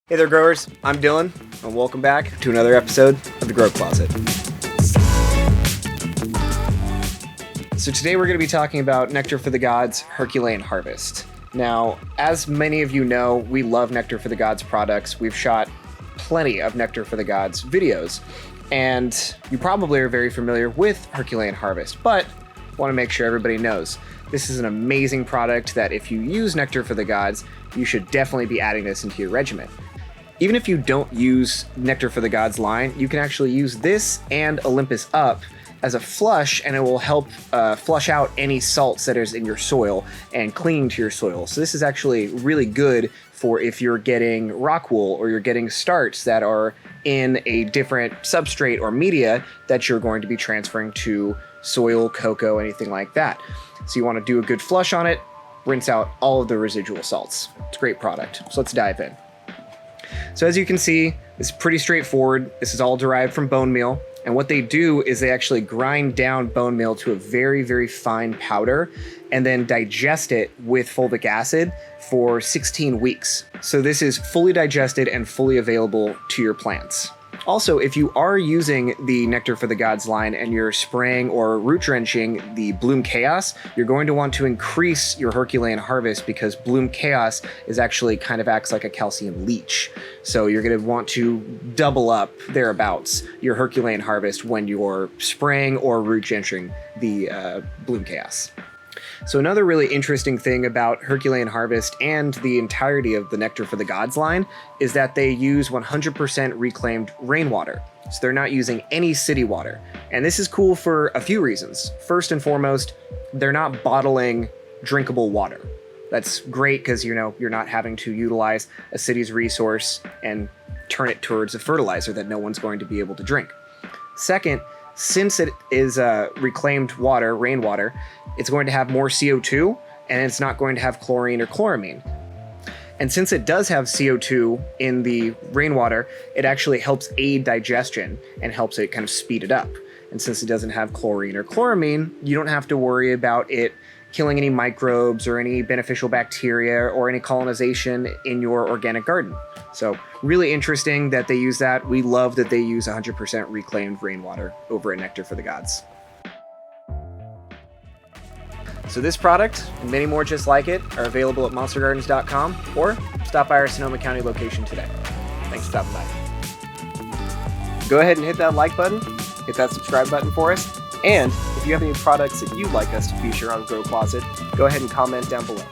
Hey there growers, I'm Dylan, and welcome back to another episode of the Grow Closet. So today we're going to be talking about Nectar for the Gods Herculean Harvest. Now, as many of you know, we love Nectar for the Gods products. We've shot plenty of Nectar for the Gods videos, and you probably are very familiar with Herculean Harvest, but I want to make sure everybody knows this is an amazing product that if you use Nectar for the Gods, you should definitely be adding this into your regimen. Even if you don't use Nectar for the Gods line, you can actually use this and Olympus Up as a flush, and it will help flush out any salts that is in your soil and clinging to your soil. So this is actually really good for if you're getting rock wool or you're getting starts that are in a different substrate or media that you're going to be transferring to soil, cocoa, anything like that. So you want to do a good flush on it, rinse out all of the residual salts. It's a great product. So let's dive in. So as you can see, it's pretty straightforward. This is all derived from bone meal. And what they do is they actually grind down bone meal to a very, very fine powder and then digest it with fulvic acid for 16 weeks. So this is fully digested and fully available to your plants. Also, if you are using the Nectar for the Gods line and you're spraying or root drenching the Bloom Chaos, you're going to want to increase your Herculean Harvest because Bloom Chaos is actually kind of acts like a calcium leach. So you're going to want to double up thereabouts your Herculean Harvest when you're spraying or root drenching the Bloom Chaos. So another really interesting thing about Herculean Harvest and the entirety of the Nectar for the Gods line is that they use 100% reclaimed rainwater. So they're not using any city water. And this is cool for a few reasons. First and foremost, they're not bottling drinkable water. That's great because, you know, you're not having to utilize a city's resource and turn it towards a fertilizer that no one's going to be able to drink. Second, since it is reclaimed water, rainwater, it's going to have more CO2 and it's not going to have chlorine or chloramine. And since it does have CO2 in the rainwater, it actually helps aid digestion and helps it kind of speed it up. And since it doesn't have chlorine or chloramine, you don't have to worry about it killing any microbes or any beneficial bacteria or any colonization in your organic garden. So really interesting that they use that. We love that they use 100% reclaimed rainwater over at Nectar for the Gods. So this product and many more just like it are available at monstergardens.com or stop by our Sonoma County location today. Thanks for stopping by. Go ahead and hit that like button, hit that subscribe button for us, and if you have any products that you'd like us to feature on Grow Closet, go ahead and comment down below.